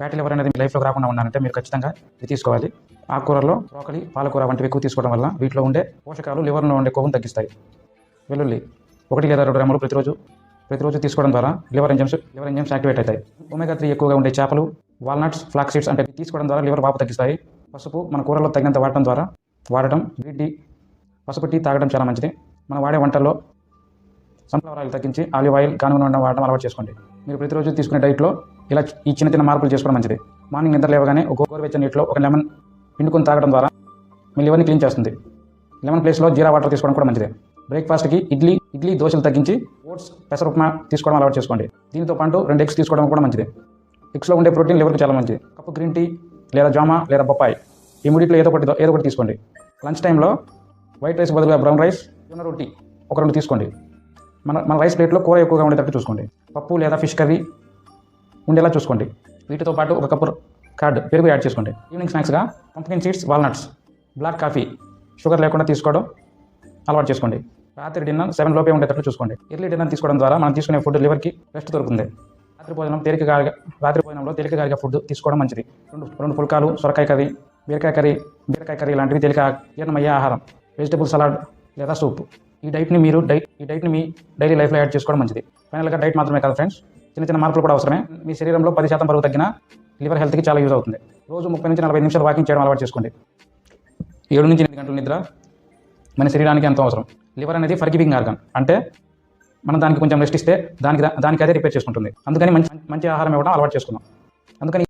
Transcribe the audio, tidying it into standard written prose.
Fatty liver అనేది మీ లైఫ్లోకి రాకుండా ఉండాలంటే మీరు ఖచ్చితంగా ఇది తీసుకోవాలి. ఆకుకూరల్లో బ్రోకలి, పాలకూర వంటివి ఎక్కువ తీసుకోవడం వల్ల వీటిలో ఉండే పోషకాలు లివర్లో ఉండే కొవ్వును తగ్గిస్తాయి. వెల్లుల్లి 1 లేదా 2 గ్రాములు ప్రతిరోజు తీసుకోవడం ద్వారా లివర్ ఎంజైమ్స్ యాక్టివేట్ అవుతాయి. ఒమేగా 3 ఎక్కువగా ఉండే చేపలు, వాల్నట్స్, ఫ్లాక్స్ సీడ్స్ అంటే తీసుకోవడం ద్వారా లివర్ వాపు తగ్గిస్తాయి. పసుపు మన కూరల్లో తగినంత వాడటం గ్రీన్ టీ, పసుపు టీ తాగడం చాలా మంచిది. మనం వాడే వంటల్లో సన్ఫ్లవర్ ఆయిల్ తగ్గించి ఆలివ్ ఆయిల్, గానుగ నూనె వాడడం అలవాటు చేసుకోండి. మీరు ప్రతిరోజు తీసుకునే డైట్లో ఇలా ఈ చిన్న మార్పులు చేసుకోవడం మంచిది. మార్నింగ్ నిద్ర లేవగానే ఒక గోరువెచ్చని నీటిలో ఒక లెమన్ పిండుకొని తాగడం ద్వారా మీ లివర్ని క్లీన్ చేస్తుంది. లెమన్ ప్లేస్లో జీరా వాటర్ తీసుకోవడం కూడా మంచిది. బ్రేక్ఫాస్ట్కి ఇడ్లీ దోశలు తగ్గించి ఓట్స్, పెసర ఉప్మా తీసుకోవడం అలవాటు చేసుకోండి. దీనితో పాటు 2 ఎగ్స్ తీసుకోవడం కూడా మంచిది. ఎగ్స్లో ఉండే ప్రోటీన్ లివర్కి చాలా మంచిది. కప్పు గ్రీన్ టీ లేదా జామా లేదా బొప్పాయి ఈ మూడిట్లో ఏదో ఒకటి తీసుకోండి. లంచ్ టైంలో వైట్ రైస్ బదులుగా బ్రౌన్ రైస్, జొన్న రొట్టి ఒక 2 తీసుకోండి. మన రైస్ ప్లేట్లో కూర ఎక్కువగా ఉండేటట్టు చూసుకోండి. పప్పు లేదా ఫిష్ కర్రీ ఉండేలా చూసుకోండి. వీటితో పాటు 1 కప్పు కర్డ్, పెరుగు యాడ్ చేసుకోండి. ఈవినింగ్ స్నాక్స్గా pumpkin seeds, walnuts, black coffee sugar లేకుండా తీసుకోవడం అలవాటు చేసుకోండి. రాత్రి డిన్నర్ 7 లోపే ఉండేటట్లు చూసుకోండి. ఎర్లీ డిన్నర్ తీసుకోవడం ద్వారా మనం తీసుకునే ఫుడ్ లివర్కి రెస్ట్ దొరుకుతుంది. రాత్రి భోజనంలో తేలికగా ఫుడ్ తీసుకోవడం మంచిది. 2 పుల్కాలు, సొరకాయ కర్రీ, బీరకాయ కర్రీ లాంటివి తేలిక జీర్ణమయ్యే ఆహారం. వెజిటబుల్ సలాడ్ లేదా సూప్ ఈ డైట్ని మీ డైలీ లైఫ్లో యాడ్ చేసుకోవడం మంచిది. ఫైనల్గా డైట్ మాత్రమే కాదు ఫ్రెండ్స్, చిన్న మార్పులు కూడా అవసరమే. మీ శరీరంలో 10% బరువు తగ్గిన లివర్ హెల్త్కి చాలా యూజ్ అవుతుంది. రోజు 30 నుంచి 45 నిమిషాలు వాకింగ్ చేయడం అలవాటు చేసుకోండి. 7 నుంచి 8 గంటల నిద్ర మన శరీరానికి ఎంతో అవసరం. లివర్ అనేది ఫర్గివింగ్ ఆర్గన్, అంటే మనం దానికి కొంచెం రెస్ట్ ఇస్తే దానికి అదే రిపేర్ చేసుకుంటుంది. అందుకని మంచి ఆహారం ఇవ్వడం అలవాటు చేసుకుందాం. అందుకని